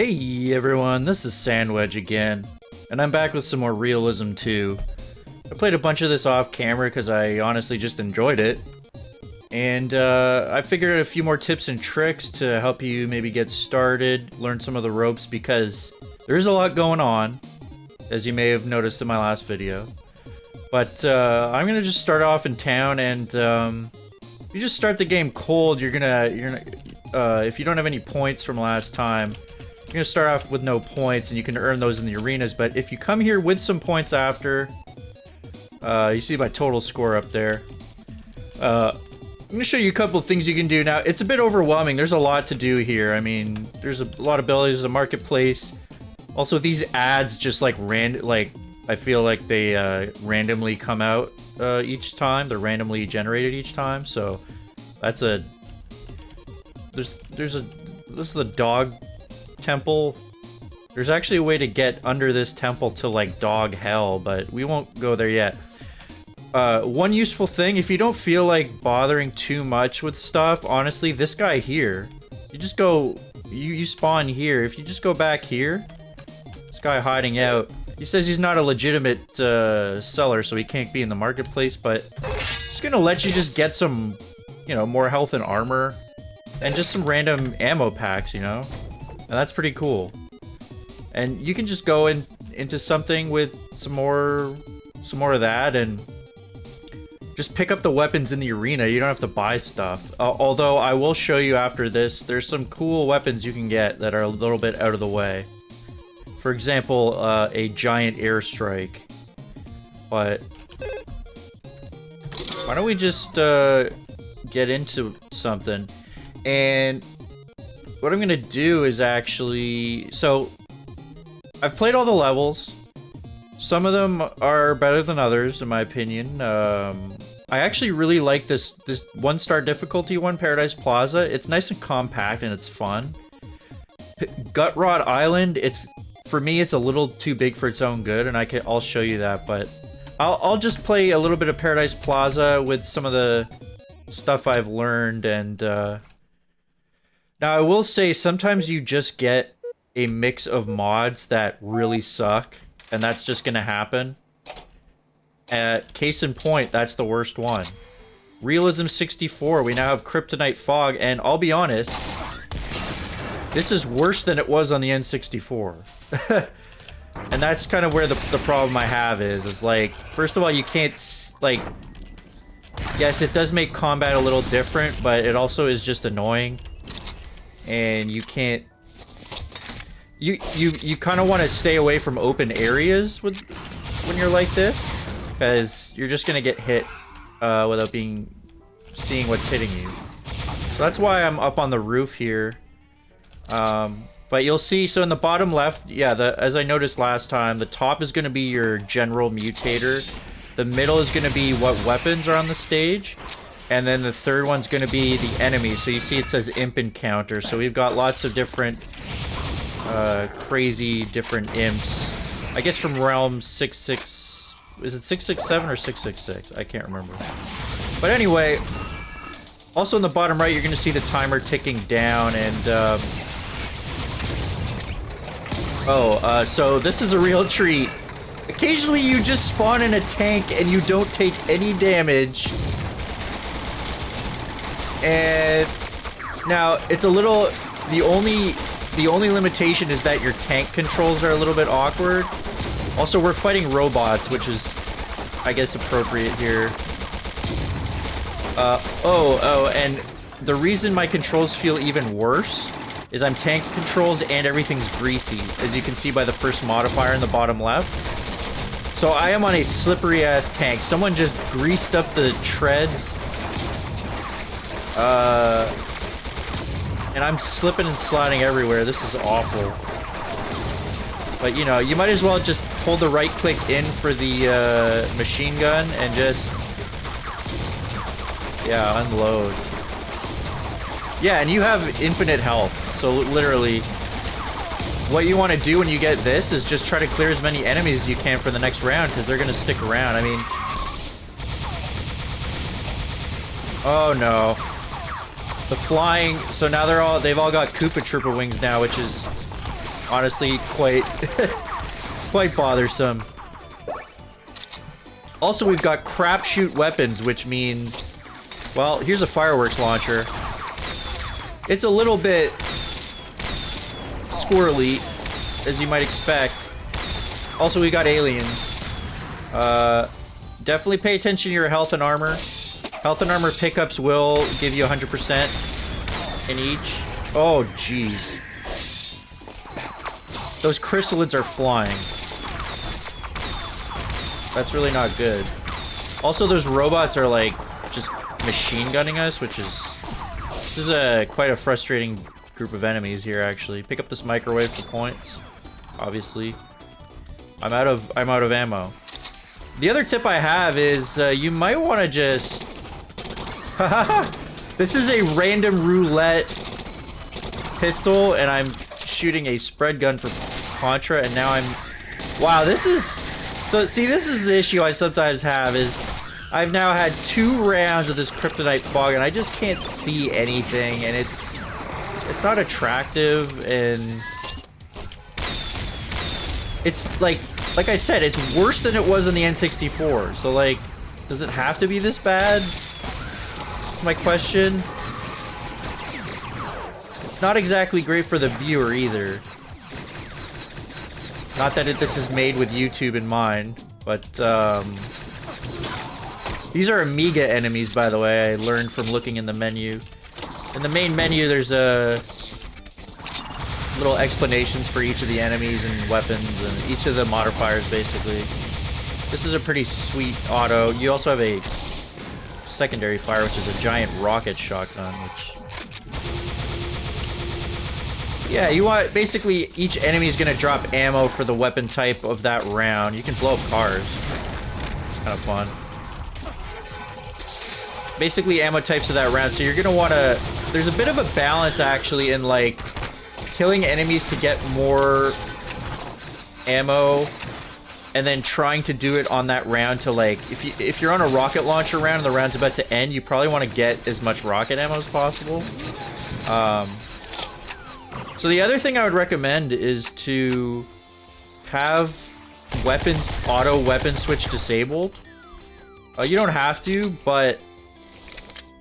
Hey everyone, this is Sandwedge again, and I'm back with some more Realism 2. I played a bunch of this off camera because I honestly just enjoyed it. And I figured out a few more tips and tricks to help you maybe get started, learn some of the ropes, because there's a lot going on, as you may have noticed in my last video. But I'm gonna just start off in town, and you just start the game cold. You're gonna if you don't have any points from last time, you're gonna start off with no points, and you can earn those in the arenas. But if you come here with some points after, you see my total score up there. I'm gonna show you a couple of things you can do. Now, it's a bit overwhelming. There's a lot to do here. I mean, there's a lot of abilities. There's a marketplace. Also, these ads just like I feel like they randomly come out each time. They're randomly generated each time. So that's a this is the dog temple. There's actually a way to get under this temple to like dog hell, but we won't go there yet. One useful thing, if you don't feel like bothering too much with stuff, honestly, this guy here, you just go, you spawn here. If you just go back here, this guy hiding out, he says he's not a legitimate seller, so he can't be in the marketplace, but it's gonna let you just get some, you know, more health and armor, and just some random ammo packs, you know? And that's pretty cool. And you can just go into something with some more of that, and just pick up the weapons in the arena. You don't have to buy stuff. Although I will show you after this, there's some cool weapons you can get that are a little bit out of the way. For example, a giant airstrike. But why don't we just get into something? And what I'm gonna do is actually, so I've played all the levels. Some of them are better than others, in my opinion. I actually really like this 1-star difficulty one, Paradise Plaza. It's nice and compact and it's fun. Gut Rot Island, for me it's a little too big for its own good, and I'll show you that. But I'll just play a little bit of Paradise Plaza with some of the stuff I've learned. And now I will say sometimes you just get a mix of mods that really suck, and that's just gonna happen. Case in point, that's the worst one. Reelism 64, we now have Kryptonite Fog, and I'll be honest, this is worse than it was on the N64. And that's kind of where the problem I have is like, first of all, you can't, like, yes, it does make combat a little different, but it also is just annoying. And you can't, you kind of want to stay away from open areas when you're like this, because you're just gonna get hit without seeing what's hitting you. So that's why I'm up on the roof here. But you'll see, so in the bottom left, yeah, as I noticed last time, the top is gonna be your general mutator. The middle is gonna be what weapons are on the stage. And then the third one's gonna be the enemy. So you see it says Imp Encounter. So we've got lots of different crazy different imps. I guess from realm 66, is it 667 or 666? I can't remember. But anyway, also in the bottom right, you're gonna see the timer ticking down, and so this is a real treat. Occasionally you just spawn in a tank and you don't take any damage. And now it's a little, the only limitation is that your tank controls are a little bit awkward. Also, we're fighting robots, which is, I guess, appropriate here. And the reason my controls feel even worse is I'm tank controls and everything's greasy, as you can see by the first modifier in the bottom left. So I am on a slippery ass tank. Someone just greased up the treads. And I'm slipping and sliding everywhere. This is awful. But, you know, you might as well just hold the right click in for the machine gun and just, yeah, unload. Yeah, and you have infinite health. So literally, what you want to do when you get this is just try to clear as many enemies as you can for the next round, because they're going to stick around. I mean, oh no. The flying, so now they've all got Koopa Troopa wings now, which is honestly quite quite bothersome. Also, we've got crapshoot weapons, which means, well, here's a fireworks launcher. It's a little bit squirrely, as you might expect. Also, we got aliens. Definitely pay attention to your health and armor. Health and armor pickups will give you 100% in each. Oh, jeez. Those chrysalids are flying. That's really not good. Also, those robots are like just machine gunning us, which is... This is quite a frustrating group of enemies here, actually. Pick up this microwave for points, obviously. I'm out of ammo. The other tip I have is you might want to just... This is a random roulette pistol, and I'm shooting a spread gun for Contra, and now I'm... Wow, this is... So, see, this is the issue I sometimes have, is I've now had 2 rounds of this kryptonite fog, and I just can't see anything, and it's not attractive, and it's like I said, it's worse than it was in the N64. So, like, does it have to be this bad? That's my question. It's not exactly great for the viewer either. Not that this is made with YouTube in mind, but these are Amiga enemies, by the way. I learned from looking in the menu. In the main menu, there's little explanations for each of the enemies and weapons and each of the modifiers, basically. This is a pretty sweet auto. You also have a secondary fire, which is a giant rocket shotgun, which... Yeah, you want... Basically, each enemy is going to drop ammo for the weapon type of that round. You can blow up cars. It's kind of fun. Basically, ammo types of that round, so you're going to want to... There's a bit of a balance, actually, in, like, killing enemies to get more ammo, and then trying to do it on that round to, like... If you're on a rocket launcher round and the round's about to end, you probably want to get as much rocket ammo as possible. So the other thing I would recommend is to have weapons, auto weapon switch disabled. You don't have to, but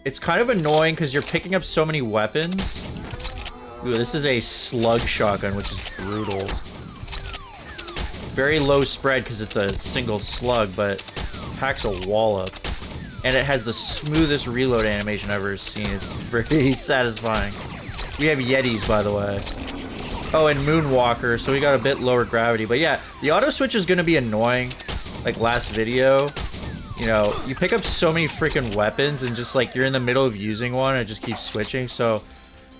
it's kind of annoying because you're picking up so many weapons. Ooh, this is a slug shotgun, which is brutal. Very low spread because it's a single slug, but packs a wallop. And it has the smoothest reload animation I've ever seen. It's very satisfying. We have Yetis, by the way. Oh, and Moonwalker, so we got a bit lower gravity. But yeah, the auto switch is going to be annoying. Like last video, you know, you pick up so many freaking weapons and just like you're in the middle of using one and it just keeps switching. So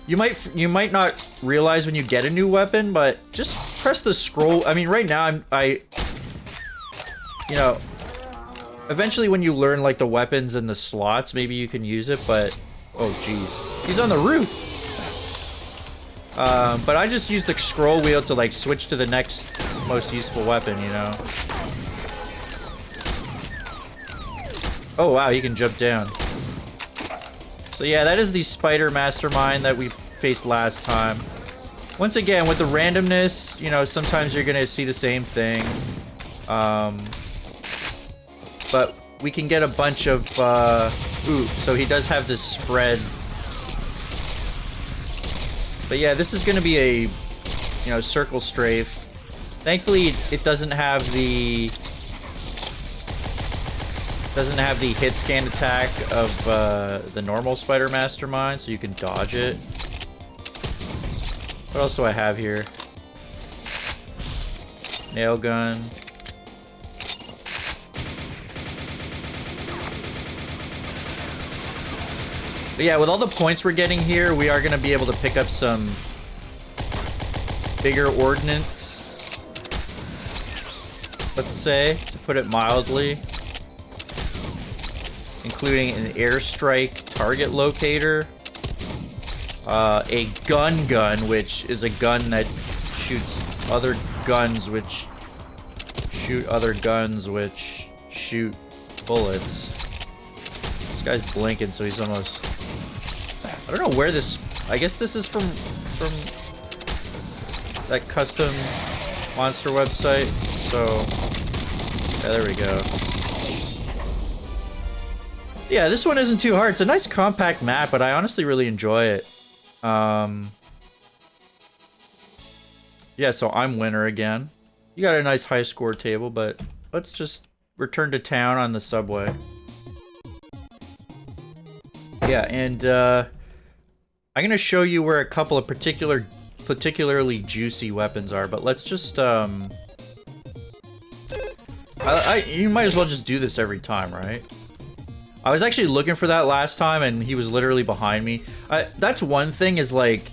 you might not realize when you get a new weapon, but just press the scroll. I mean, right now you know, eventually when you learn like the weapons and the slots, maybe you can use it, but oh geez, he's on the roof. But I just use the scroll wheel to like switch to the next most useful weapon, you know. Oh wow, you can jump down. So yeah, that is the spider mastermind that we faced last time. Once again, with the randomness, you know, sometimes you're gonna see the same thing. But we can get a bunch of, ooh, so he does have this spread. But yeah, this is gonna be a, you know, circle strafe. Thankfully, it doesn't have the hit scan attack of the normal spider mastermind, so you can dodge it. What else do I have here? Nail gun. But yeah, with all the points we're getting here, we are going to be able to pick up some bigger ordnance. Let's say, to put it mildly. Including an airstrike target locator. A gun, which is a gun that shoots other guns, which shoot other guns, which shoot bullets. This guy's blinking, so he's almost... I don't know where this... I guess this is from that custom monster website. So, yeah, there we go. Yeah, this one isn't too hard. It's a nice compact map, but I honestly really enjoy it. Yeah, so I'm winner again. You got a nice high score table, but let's just return to town on the subway. Yeah, and I'm gonna show you where a couple of particularly juicy weapons are, but let's just you might as well just do this every time, right? I was actually looking for that last time, and he was literally behind me. That's one thing is, like,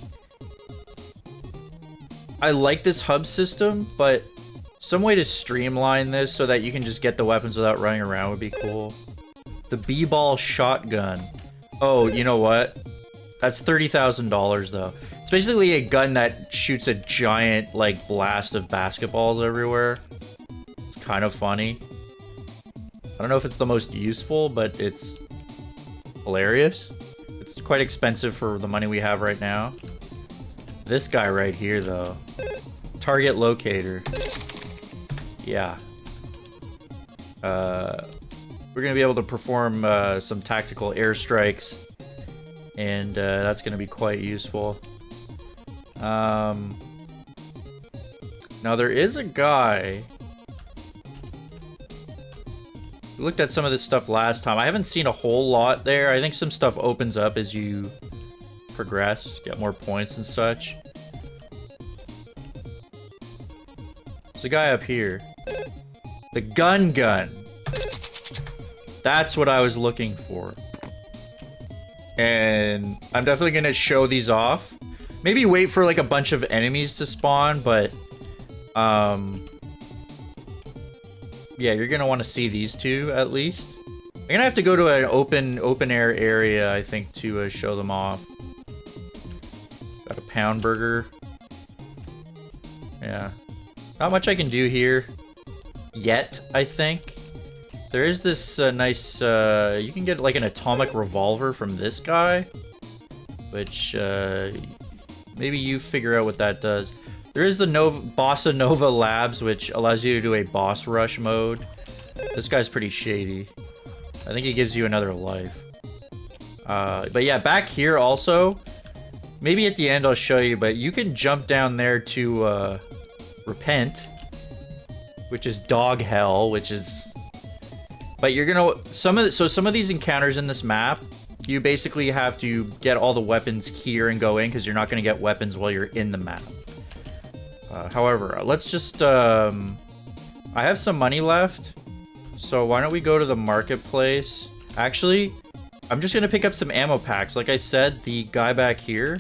I like this hub system, but some way to streamline this so that you can just get the weapons without running around would be cool. The B-ball shotgun. Oh, you know what? That's $30,000 though. It's basically a gun that shoots a giant, like, blast of basketballs everywhere. It's kind of funny. I don't know if it's the most useful, but it's hilarious. It's quite expensive for the money we have right now. This guy right here, though. Target locator. Yeah. We're gonna be able to perform some tactical airstrikes, and that's gonna be quite useful. Now there is a guy. We looked at some of this stuff last time. I haven't seen a whole lot there. I think some stuff opens up as you progress, get more points and such. There's a guy up here. The gun. That's what I was looking for. And I'm definitely gonna show these off. Maybe wait for like a bunch of enemies to spawn, but yeah, you're gonna want to see these two at least. I'm gonna have to go to an open air area, I think, to show them off. Got a pound burger. Yeah. Not much I can do here yet, I think. There is this nice, you can get like an atomic revolver from this guy, which maybe you figure out what that does. There is the Bossa Nova Labs, which allows you to do a boss rush mode. This guy's pretty shady. I think he gives you another life. But yeah, back here also, maybe at the end I'll show you, but you can jump down there to Repent, which is dog hell, which is... But you're gonna... some of these encounters in this map, you basically have to get all the weapons here and go in, because you're not gonna get weapons while you're in the map. However, let's just... I have some money left, so why don't we go to the marketplace? Actually, I'm just gonna pick up some ammo packs. Like I said, the guy back here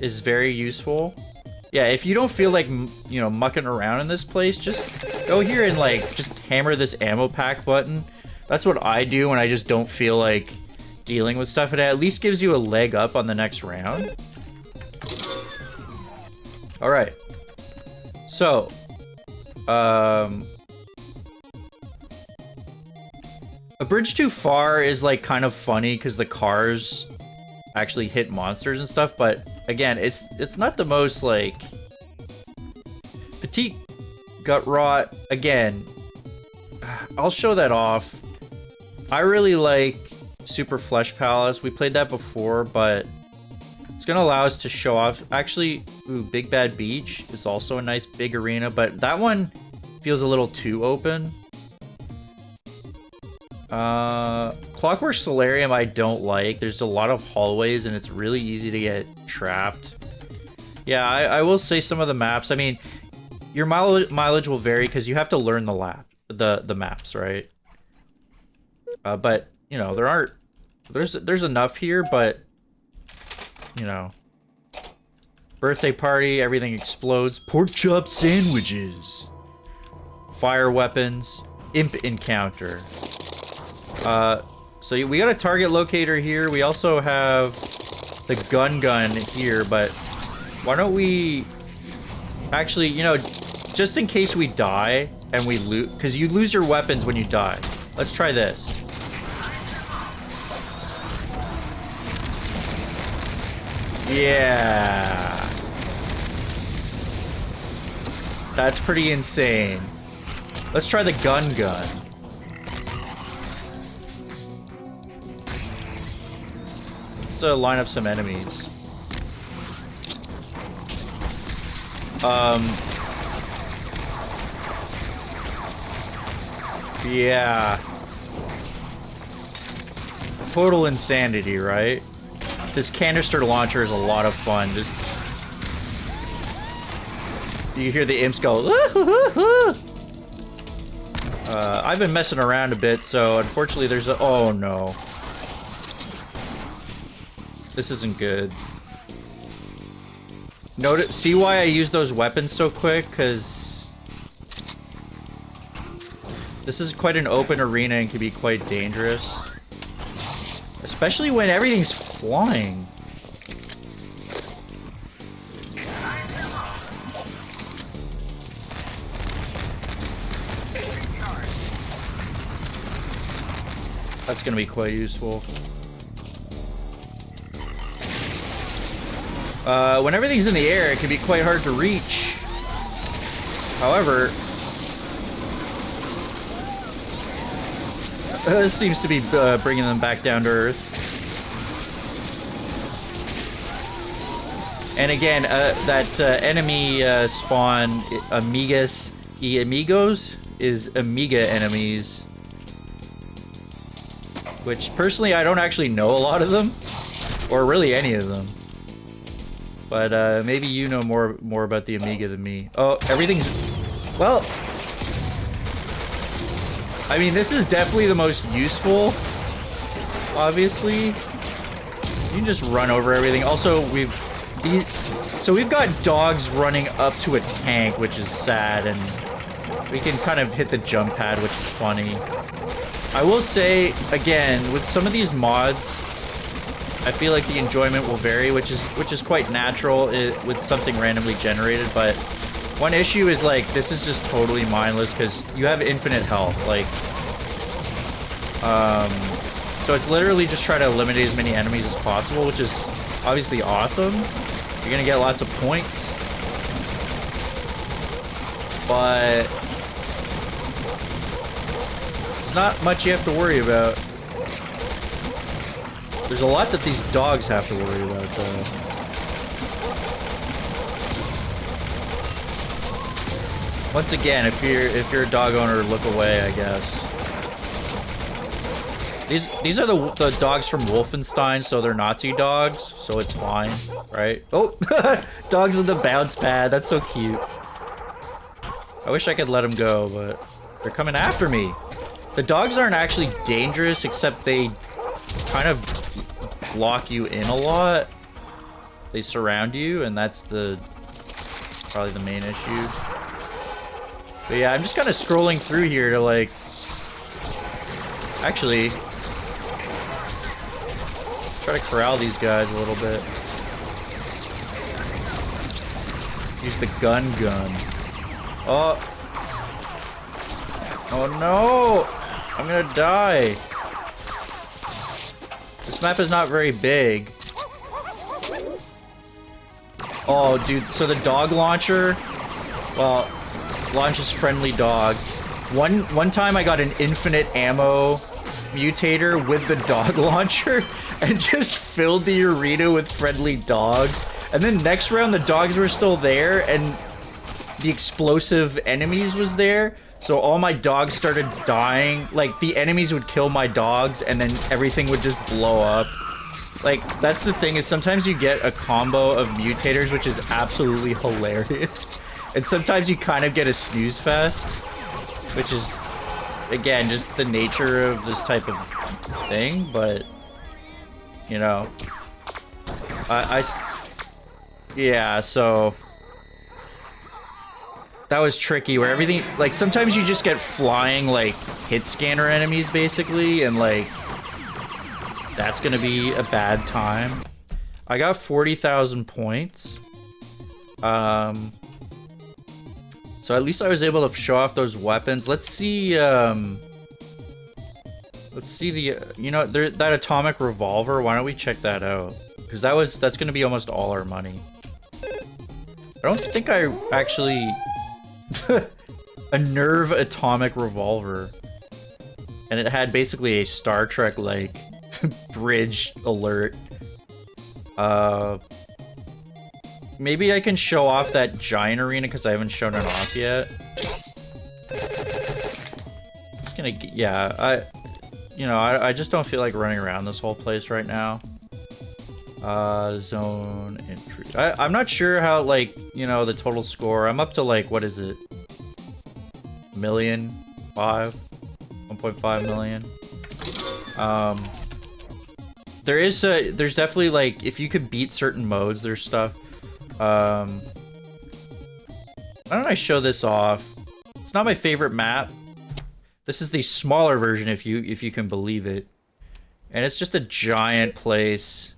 is very useful. Yeah, if you don't feel like, you know, mucking around in this place, just go here and, like, just hammer this ammo pack button. That's what I do when I just don't feel like dealing with stuff. It at least gives you a leg up on the next round. Alright. So, A bridge too far is, like, kind of funny because the cars actually hit monsters and stuff, but again, it's not the most, like, petite gut rot. Again, I'll show that off. I really like Super Flesh Palace. We played that before, but it's gonna allow us to show off. Actually, ooh, Big Bad Beach is also a nice big arena, but that one feels a little too open. Clockwork Solarium I don't like. There's a lot of hallways and it's really easy to get trapped. Yeah, I will say some of the maps, I mean, your mileage will vary because you have to learn the maps, right? But, you know, there's enough here, but, you know, birthday party, everything explodes. Pork chop sandwiches. Fire weapons. Imp encounter. So we got a target locator here. We also have the gun here, but why don't we actually, you know, just in case we die and we lose, because you lose your weapons when you die. Let's try this. Yeah. That's pretty insane. Let's try the gun. Let's line up some enemies. Yeah. Total insanity, right? This canister launcher is a lot of fun. Just you hear the imps go. I've been messing around a bit, so unfortunately there's a. Oh no. This isn't good. See why I use those weapons so quick? Because this is quite an open arena and can be quite dangerous. Especially when everything's flying. That's gonna be quite useful. When everything's in the air, it can be quite hard to reach. However, this seems to be bringing them back down to earth. And again, that enemy spawn, Amigos, is Amiga enemies. Which, personally, I don't actually know a lot of them. Or really any of them. But maybe you know more about the Amiga than me. Oh, everything's... Well... I mean, this is definitely the most useful. Obviously. You can just run over everything. Also, we've got dogs running up to a tank, which is sad. And we can kind of hit the jump pad, which is funny. I will say, again, with some of these mods... I feel like the enjoyment will vary, which is quite natural with something randomly generated, but one issue is, like, this is just totally mindless because you have infinite health, like, so it's literally just try to eliminate as many enemies as possible, which is obviously awesome. You're gonna get lots of points, but there's not much you have to worry about. There's a lot that these dogs have to worry about, though. Once again, if you're a dog owner, look away, I guess. These are the dogs from Wolfenstein, so they're Nazi dogs, so it's fine, right? Oh, dogs on the bounce pad. That's so cute. I wish I could let them go, but they're coming after me. The dogs aren't actually dangerous, except they kind of block you in a lot. They surround you, and that's probably the main issue. But yeah, I'm just kind of scrolling through here to, like, actually try to corral these guys a little bit. Use the gun. Oh no, I'm gonna die. This map is not very big. Oh, dude, so the dog launcher, well, launches friendly dogs. One time I got an infinite ammo mutator with the dog launcher and just filled the arena with friendly dogs. And then next round, the dogs were still there and the explosive enemies was there. So all my dogs started dying. Like, the enemies would kill my dogs and then everything would just blow up. Like, that's the thing, is sometimes you get a combo of mutators, which is absolutely hilarious. And sometimes you kind of get a snooze fest, which is, again, just the nature of this type of thing, but, you know. Yeah, so... That was tricky, where everything, like, sometimes you just get flying, like, hit scanner enemies, basically, and, like, that's gonna be a bad time. I got 40,000 points. So at least I was able to show off those weapons. Let's see the, you know, that atomic revolver, why don't we check that out? Because that's gonna be almost all our money. I don't think I actually... A nerve atomic revolver. And it had basically a Star Trek like bridge alert. Maybe I can show off that giant arena because I haven't shown it off yet. Just gonna, yeah, I just don't feel like running around this whole place right now. Zone entry. I'm not sure how, like, the total score. I'm up to, like, what is it? 1.5 million. There's definitely, like, if you could beat certain modes, there's stuff. Why don't I show this off? It's not my favorite map. This is the smaller version, if you can believe it. And it's just a giant place.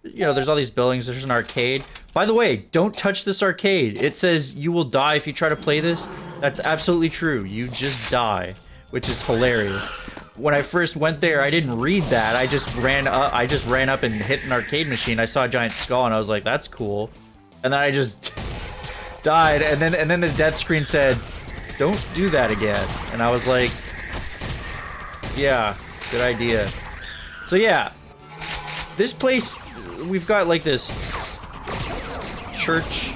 There's all these buildings. There's an arcade. By the way, don't touch this arcade. It says you will die if you try to play this. That's absolutely true. You just die, which is hilarious. When I first went there, I didn't read that. I just ran up and hit an arcade machine. I saw a giant skull and I was like, that's cool. And then I just died. And then the death screen said, don't do that again. And I was like, yeah, good idea. So yeah, this place, we've got like this church.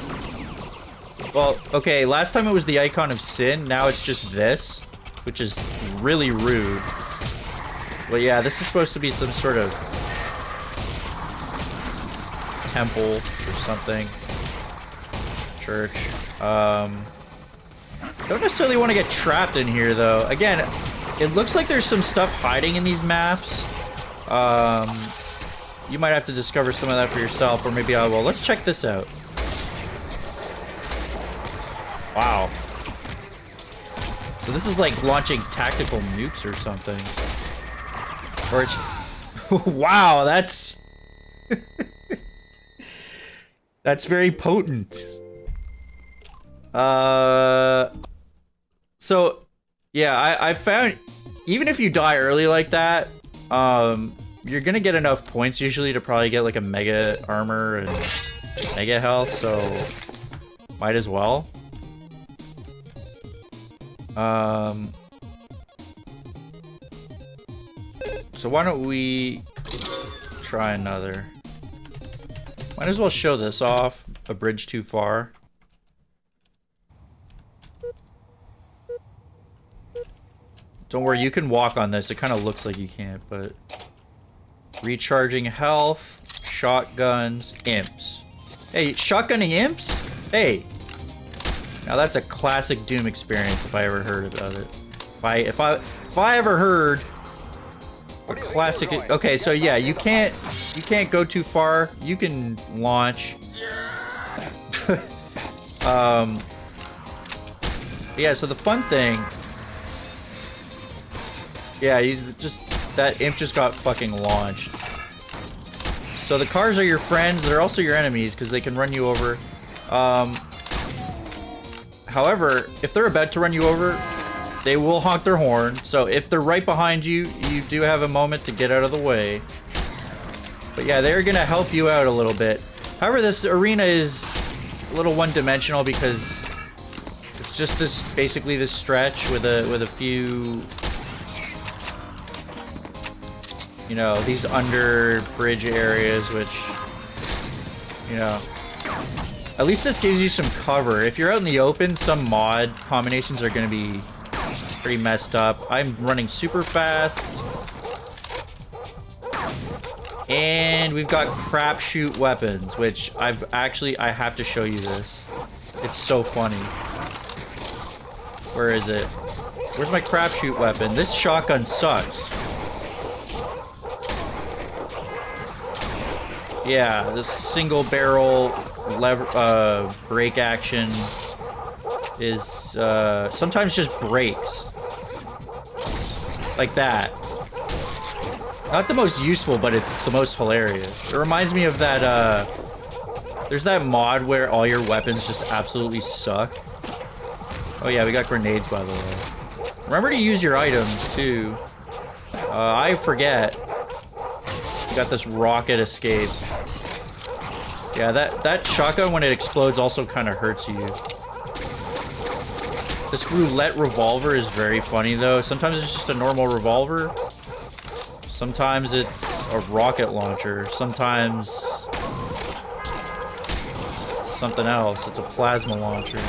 Well, okay, last time it was the icon of sin. Now it's just this, which is really rude. But yeah, this is supposed to be some sort of temple or something. Church. Don't necessarily want to get trapped in here, though. Again, it looks like there's some stuff hiding in these maps. You might have to discover some of that for yourself, or maybe I will. Let's check this out. Wow. So this is like launching tactical nukes or something. Or it's... Wow, that's... That's very potent. So, yeah, I found... Even if you die early like that, you're gonna get enough points usually to probably get like a mega armor and mega health, so... Might as well. So why don't we try another? Might as well show this off. A bridge too far. Don't worry, you can walk on this. It kind of looks like you can't, but... Recharging health, shotguns, imps. Hey, shotgunning imps? Hey! Now that's a classic Doom experience if I ever heard about it. If I ever heard a classic... Okay, so yeah, you can't go too far. You can launch. Yeah, so the fun thing... Yeah, that imp just got fucking launched. So the cars are your friends, they're also your enemies, because they can run you over. However, if they're about to run you over, they will honk their horn. So if they're right behind you, you do have a moment to get out of the way. But yeah, they're gonna help you out a little bit. However, this arena is a little one-dimensional because it's just basically this stretch with a few... You know, these under bridge areas, which, you know, at least this gives you some cover. If you're out in the open, some mod combinations are going to be pretty messed up. I'm running super fast. And we've got crapshoot weapons, which I have to show you this. It's so funny. Where is it? Where's my crapshoot weapon? This shotgun sucks. Yeah, the single barrel break action is sometimes just breaks. Like that. Not the most useful, but it's the most hilarious. It reminds me of that, there's that mod where all your weapons just absolutely suck. Oh yeah, we got grenades, by the way. Remember to use your items, too. I forget. We got this rocket escape. Yeah, that shotgun, when it explodes, also kind of hurts you. This roulette revolver is very funny, though. Sometimes it's just a normal revolver. Sometimes it's a rocket launcher. Sometimes it's something else. It's a plasma launcher.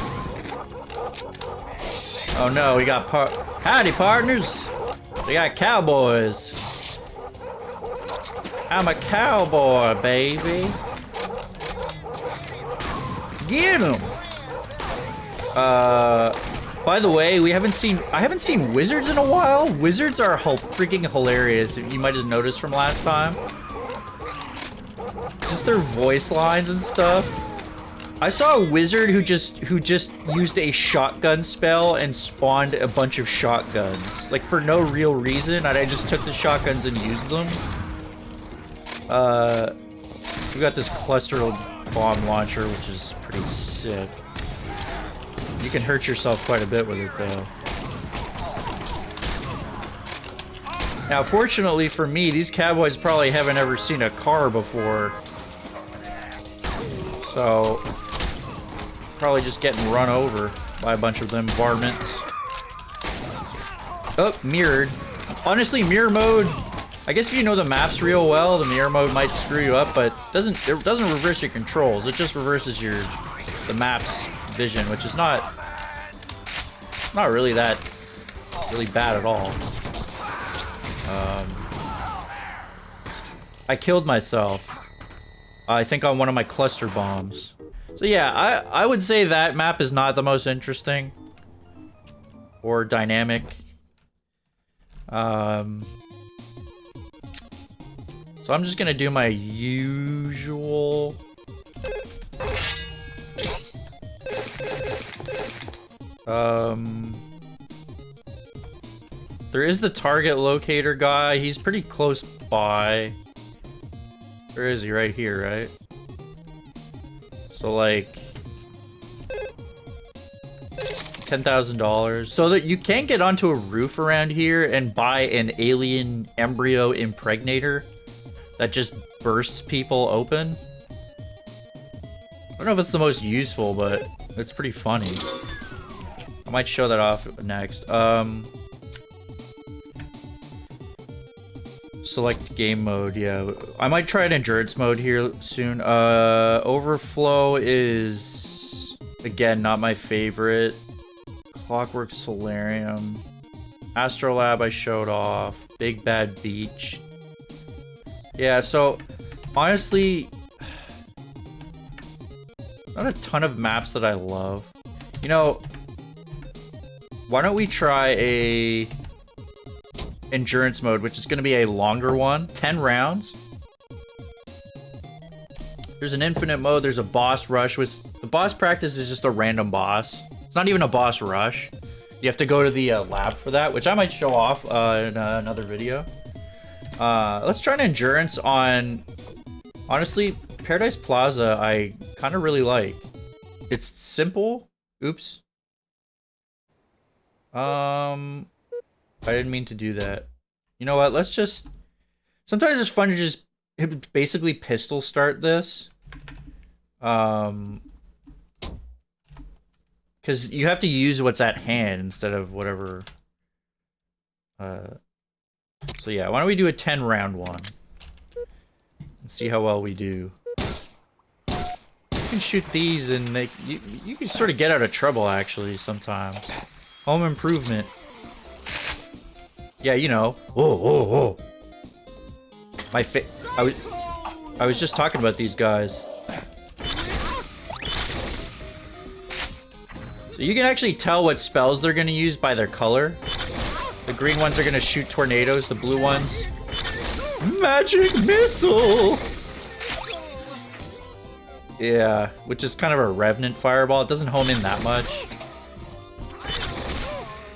Oh no, we got howdy, partners. We got cowboys. I'm a cowboy, baby. Get him. By the way, I haven't seen wizards in a while. Wizards are freaking hilarious. You might have noticed from last time. Just their voice lines and stuff. I saw a wizard who just used a shotgun spell and spawned a bunch of shotguns. Like, for no real reason, and I just took the shotguns and used them. We got this cluster bomb launcher, which is pretty sick. You can hurt yourself quite a bit with it, though. Now, fortunately for me, these cowboys probably haven't ever seen a car before. So, probably just getting run over by a bunch of them varmints. Oh, mirrored. Honestly, mirror mode, I guess if you know the maps real well, the mirror mode might screw you up, but it doesn't reverse your controls. It just reverses the map's vision, which is not really bad at all. I killed myself, I think, on one of my cluster bombs. So yeah, I would say that map is not the most interesting or dynamic. So I'm just gonna do my usual. There is the target locator guy. He's pretty close by. Where is he? Right here, right? So like $10,000. So that you can get onto a roof around here and buy an alien embryo impregnator that just bursts people open. I don't know if it's the most useful, but it's pretty funny. I might show that off next. Select game mode, yeah. I might try an endurance mode here soon. Overflow is, again, not my favorite. Clockwork Solarium. Astrolab I showed off. Big Bad Beach. Yeah, so, honestly, not a ton of maps that I love. You know, why don't we try a endurance mode, which is going to be a longer one, 10 rounds. There's an infinite mode, there's a boss rush, which the boss practice is just a random boss. It's not even a boss rush. You have to go to the lab for that, which I might show off in another video. Let's try an endurance on, honestly, Paradise Plaza I kind of really like. It's simple. Oops. I didn't mean to do that. You know what? Let's just... Sometimes it's fun to just basically pistol start this. Because you have to use what's at hand instead of whatever. So yeah, why don't we do a 10 round one? And see how well we do. You can shoot these and you can sort of get out of trouble, actually, sometimes. Home improvement. Yeah, you know. Oh. I was just talking about these guys. So you can actually tell what spells they're gonna use by their color. The green ones are gonna shoot tornadoes, the blue ones... Magic missile! Yeah, which is kind of a revenant fireball. It doesn't home in that much.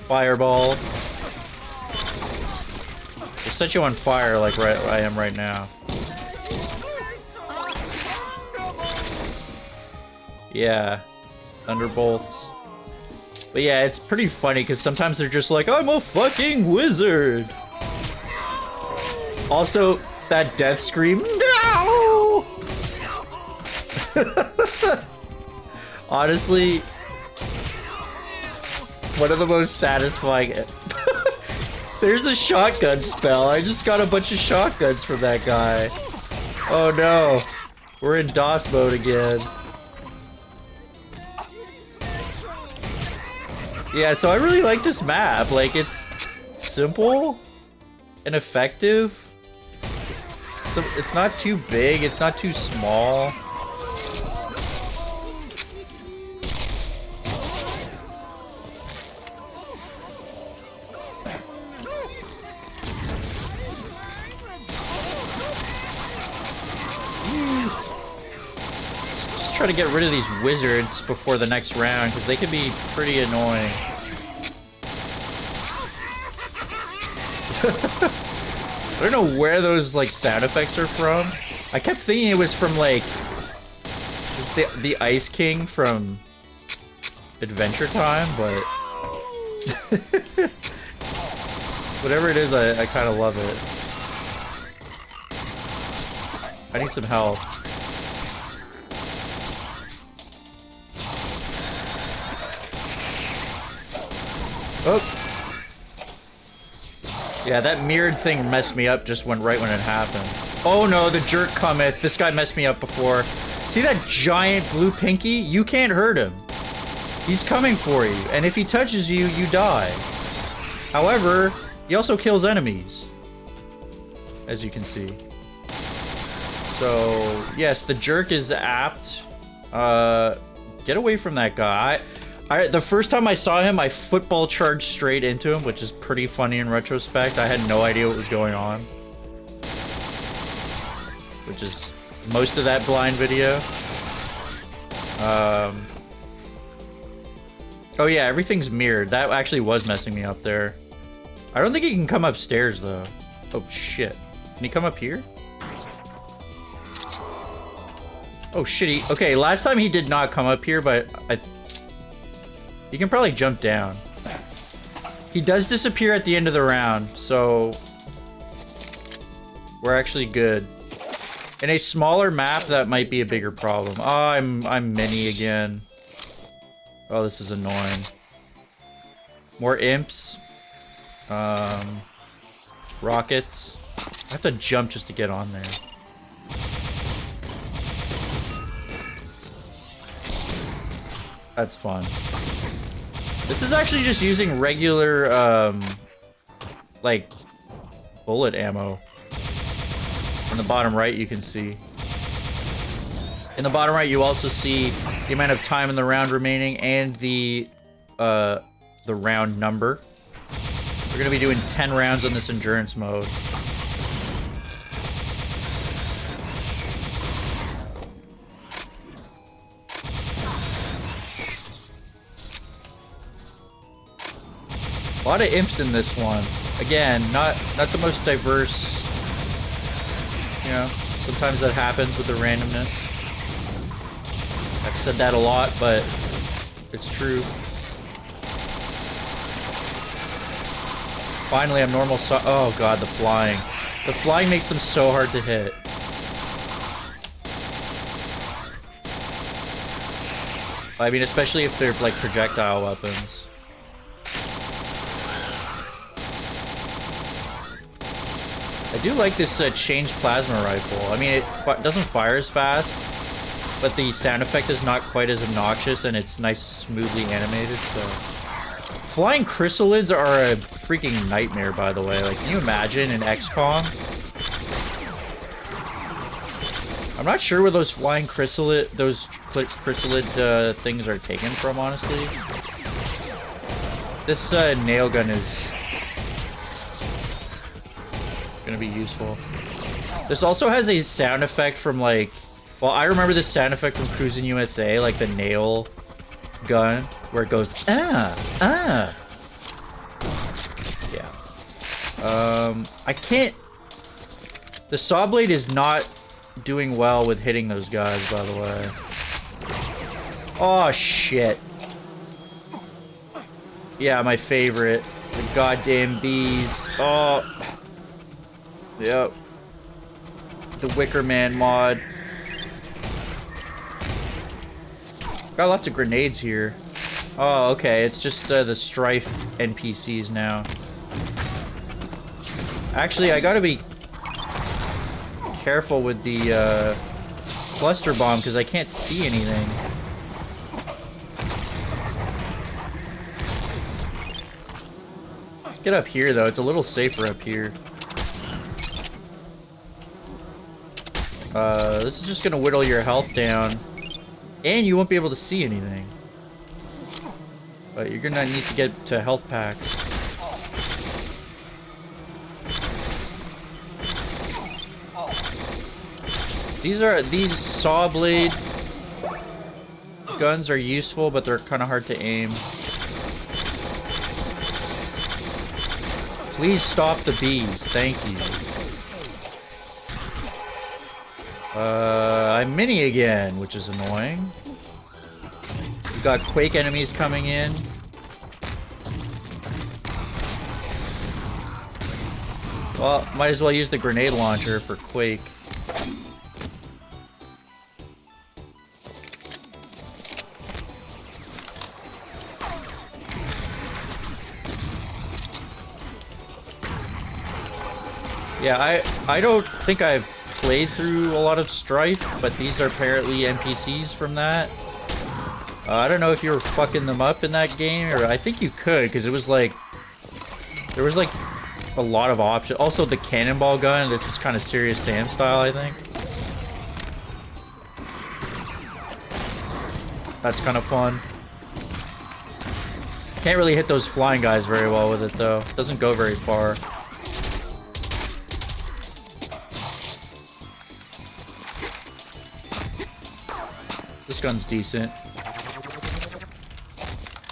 Fireball. It'll set you on fire like right I am right now. Yeah. Thunderbolts. But yeah, it's pretty funny because sometimes they're just like, I'm a fucking wizard! Also, that death scream, no! One of the most satisfying. There's the shotgun spell. I just got a bunch of shotguns from that guy. Oh no. We're in DOS mode again. Yeah, so I really like this map. Like, it's simple and effective. It's not too big, it's not too small. Just try to get rid of these wizards before the next round, because they can be pretty annoying. I don't know where those like sound effects are from. I kept thinking it was from like the Ice King from Adventure Time, but whatever it is, I kind of love it. I need some help. Oh. Yeah, that mirrored thing messed me up just right when it happened. Oh no, the jerk cometh. This guy messed me up before. See that giant blue pinky? You can't hurt him. He's coming for you, and if he touches you, you die. However, he also kills enemies, as you can see. So, yes, the jerk is apt. Get away from that guy. The first time I saw him, I football charged straight into him, which is pretty funny in retrospect. I had no idea what was going on. Which is most of that blind video. Oh yeah, everything's mirrored. That actually was messing me up there. I don't think he can come upstairs, though. Oh, shit. Can he come up here? Oh, shit. Okay, last time he did not come up here, but he can probably jump down. He does disappear at the end of the round, so we're actually good. In a smaller map, that might be a bigger problem. Oh, I'm mini again. Oh, this is annoying. More imps. Rockets. I have to jump just to get on there. That's fun. This is actually just using regular, like, bullet ammo. In the bottom right, you can see. In the bottom right, you also see the amount of time in the round remaining and the round number. We're gonna be doing 10 rounds on this endurance mode. A lot of imps in this one. Again, not the most diverse. You know, sometimes that happens with the randomness. I've said that a lot, but it's true. Finally, I'm normal. Oh god, the flying. The flying makes them so hard to hit. I mean, especially if they're like projectile weapons. I do like this changed plasma rifle. I mean, it doesn't fire as fast, but the sound effect is not quite as obnoxious, and it's nice, smoothly animated, so... Flying chrysalids are a freaking nightmare, by the way. Like, can you imagine in XCOM? I'm not sure where those flying chrysalid things are taken from, honestly. This nail gun is gonna be useful. This also has a sound effect from like, well, I remember this sound effect from Cruising USA, like the nail gun, where it goes yeah. I can't. The saw blade is not doing well with hitting those guys, by the way. Oh shit. Yeah, my favorite, the goddamn bees. Oh. Yep. The Wicker Man mod. Got lots of grenades here. Oh, okay. It's just the Strife NPCs now. Actually, I gotta be careful with the cluster bomb because I can't see anything. Let's get up here though. It's a little safer up here. This is just gonna whittle your health down, and you won't be able to see anything. But you're gonna need to get to health packs. These saw blade guns are useful, but they're kind of hard to aim. Please stop the bees, thank you. I'm mini again, which is annoying. We've got Quake enemies coming in. Well, might as well use the grenade launcher for Quake. Yeah, I don't think I've played through a lot of Strife, but these are apparently NPCs from that. I don't know if you were fucking them up in that game, or I think you could, because it was like... There was like a lot of options. Also, the cannonball gun, this was kind of Serious Sam style, I think. That's kind of fun. Can't really hit those flying guys very well with it, though. Doesn't go very far. This gun's decent.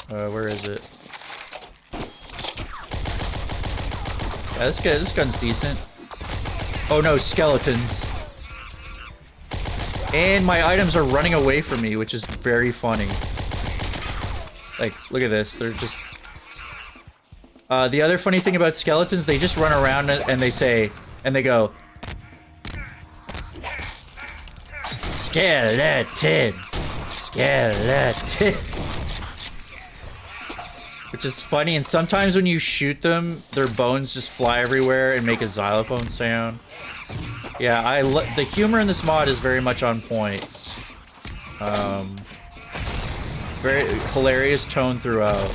Where is it? Yeah, this gun's decent. Oh no, skeletons. And my items are running away from me, which is very funny. Like, look at this. They're just... the other funny thing about skeletons, they just run around and they say... And they go... Skeleton! Skeleton! Which is funny, and sometimes when you shoot them, their bones just fly everywhere and make a xylophone sound. Yeah, the humor in this mod is very much on point. Very hilarious tone throughout.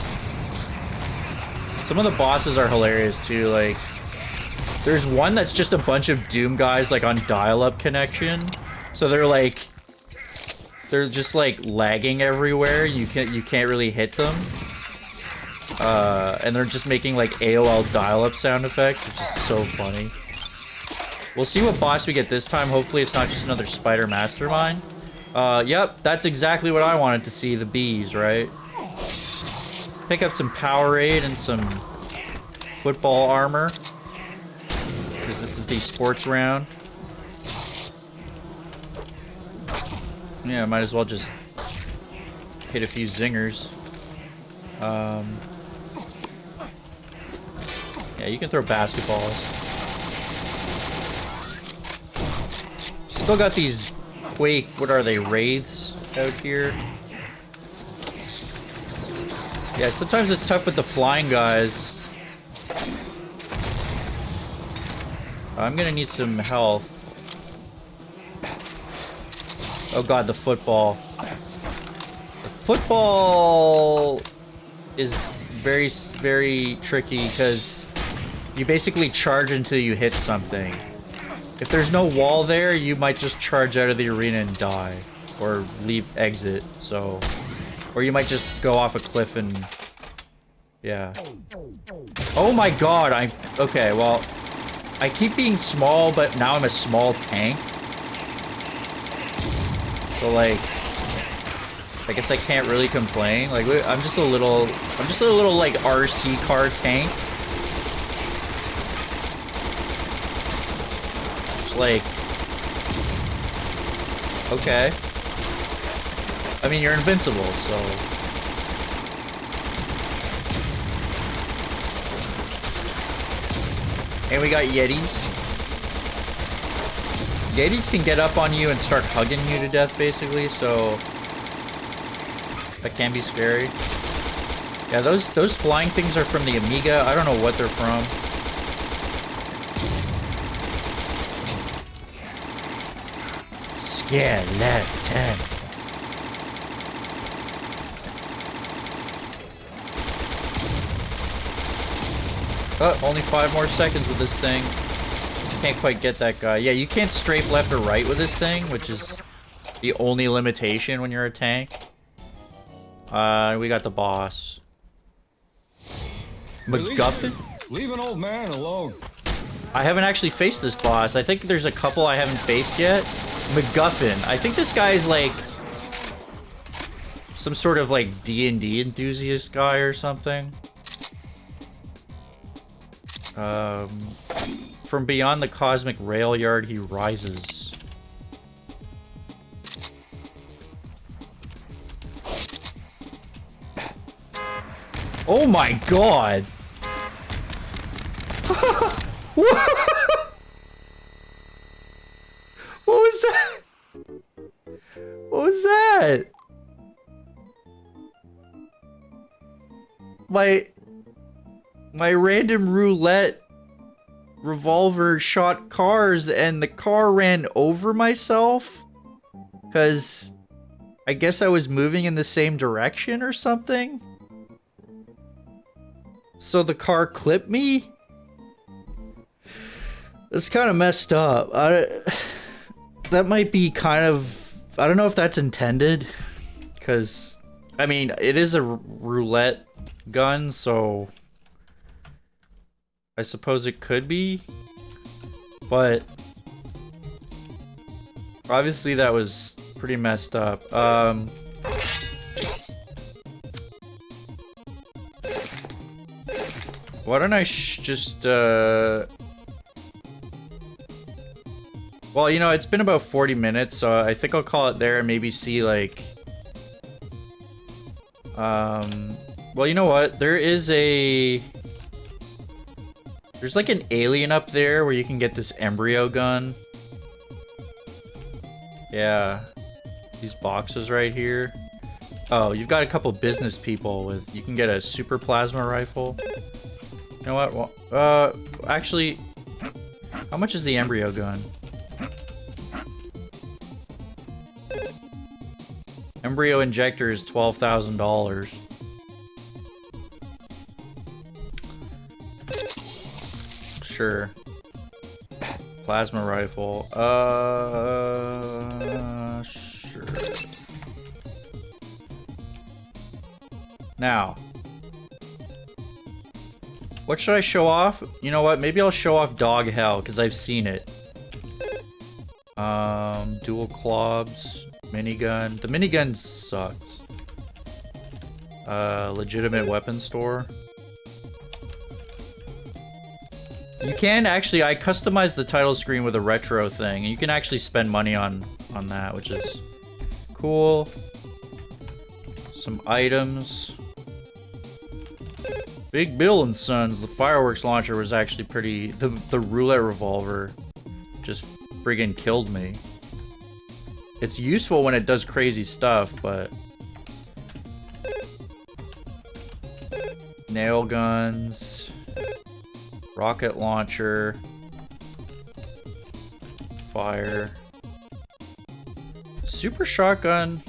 Some of the bosses are hilarious too, like... There's one that's just a bunch of Doom guys, like, on dial-up connection. So they're just like lagging everywhere. You can't really hit them. And they're just making like AOL dial-up sound effects, which is so funny. We'll see what boss we get this time. Hopefully it's not just another spider mastermind. Yep, that's exactly what I wanted to see, the bees, right? Pick up some Powerade and some football armor. Because this is the sports round. Yeah, might as well just hit a few zingers. Yeah, you can throw basketballs. Still got these Quake, what are they, wraiths out here? Yeah, sometimes it's tough with the flying guys. I'm gonna need some health. Oh god, the football. The football is very, very tricky because you basically charge until you hit something. If there's no wall there, you might just charge out of the arena and die. Or exit, so... Or you might just go off a cliff and... Yeah. Oh my god, okay, well... I keep being small, but now I'm a small tank. So like, I guess I can't really complain. Like, I'm just a little like RC car tank. Just like, okay. I mean, you're invincible, so. And we got Yetis. Yetis can get up on you and start hugging you to death, basically, so that can be scary. Yeah, those flying things are from the Amiga. I don't know what they're from. Skeleton. Oh, only 5 more seconds with this thing. Can't quite get that guy. Yeah, you can't strafe left or right with this thing, which is the only limitation when you're a tank. We got the boss. MacGuffin? Leave an old man alone. I haven't actually faced this boss. I think there's a couple I haven't faced yet. MacGuffin. I think this guy's like some sort of like D&D enthusiast guy or something. From beyond the cosmic rail yard, he rises. Oh my god! What was that? What was that? My random roulette revolver shot cars and the car ran over myself? 'Cause I guess I was moving in the same direction or something? So the car clipped me? It's kind of messed up. That might be kind of... I don't know if that's intended. Because, I mean, it is a roulette gun, so... I suppose it could be. But... obviously that was pretty messed up. Why don't I just, well, you know, it's been about 40 minutes, so I think I'll call it there and maybe see, like... well, you know what? There's like an alien up there where you can get this embryo gun. Yeah. These boxes right here. Oh, you've got a couple business people with... You can get a super plasma rifle. You know what? Well, actually... How much is the embryo gun? Embryo injector is $12,000. Sure. Plasma rifle. Sure. Now. What should I show off? You know what? Maybe I'll show off dog hell, because I've seen it. Dual clubs. Minigun. The minigun sucks. Legitimate weapon store. You can actually, I customized the title screen with a retro thing, and you can actually spend money on that, which is cool. Some items. Big Bill and Sons, the fireworks launcher was actually pretty, the roulette revolver just friggin' killed me. It's useful when it does crazy stuff, but... Nail guns. Rocket launcher. Fire. Super shotgun.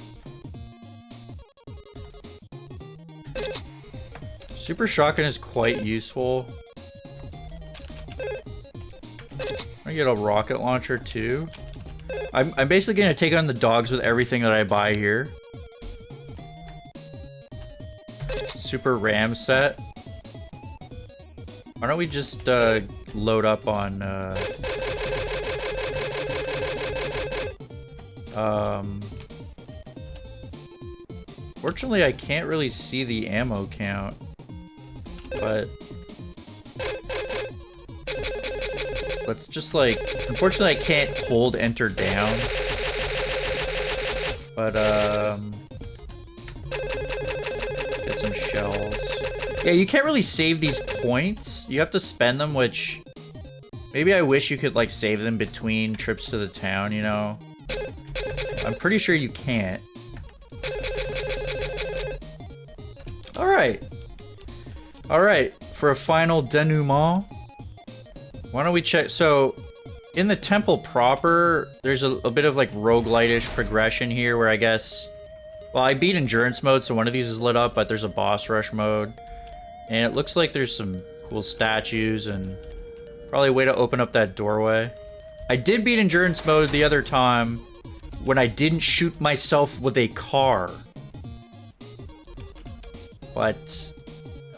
Super shotgun is quite useful. I get a rocket launcher too. I'm basically gonna take on the dogs with everything that I buy here. Super ram set. Why don't we just load up on fortunately I can't really see the ammo count, but let's just like, unfortunately I can't hold enter down, but get some shells. Yeah, you can't really save these points. You have to spend them, which maybe I wish you could like save them between trips to the town, you know? I'm pretty sure you can't. Alright. Alright, for a final denouement, why don't we check... So, in the temple proper, there's a bit of like roguelite-ish progression here where I guess... Well, I beat endurance mode, so one of these is lit up, but there's a boss rush mode. And it looks like there's some cool statues and probably a way to open up that doorway. I did beat endurance mode the other time when I didn't shoot myself with a car. But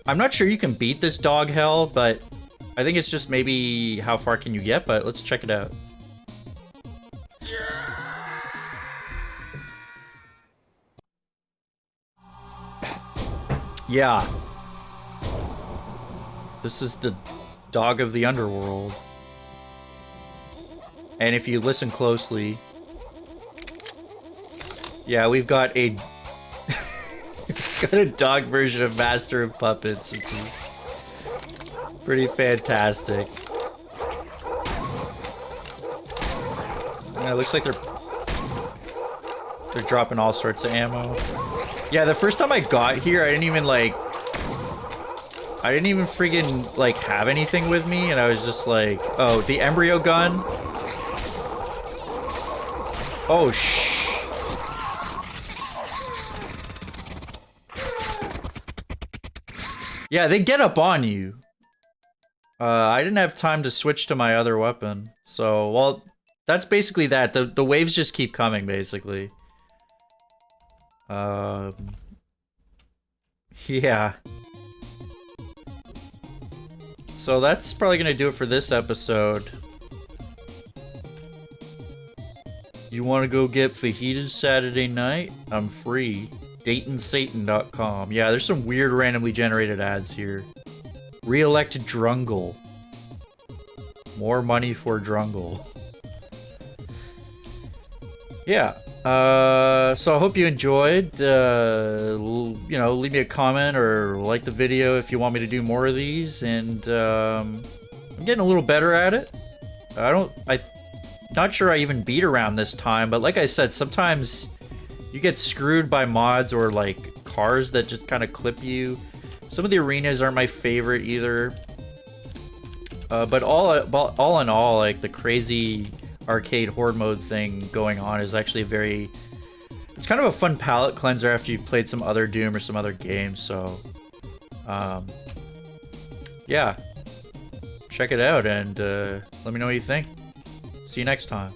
I'm not sure you can beat this dog hell, but I think it's just maybe how far can you get, but let's check it out. Yeah. This is the dog of the underworld. And if you listen closely... Yeah, we've got a... got a dog version of Master of Puppets, which is pretty fantastic. Yeah, it looks like they're dropping all sorts of ammo. Yeah, the first time I got here, I didn't even friggin' like have anything with me, and I was just like, oh, the embryo gun. Oh yeah, they get up on you. I didn't have time to switch to my other weapon. So, well, that's basically that. The waves just keep coming, basically. Yeah. So that's probably gonna do it for this episode. You wanna go get fajitas Saturday night? I'm free. DaytonSatan.com. Yeah, there's some weird randomly generated ads here. Re-elect Drungle. More money for Drungle. Yeah. So I hope you enjoyed. You know, leave me a comment or like the video if you want me to do more of these. And I'm getting a little better at it. Not sure I even beat around this time, but like I said, sometimes you get screwed by mods or like cars that just kind of clip you. Some of the arenas aren't my favorite either. But all in all, like the crazy arcade horde mode thing going on is actually it's kind of a fun palate cleanser after you've played some other Doom or some other games. So yeah, check it out and let me know what you think. See you next time.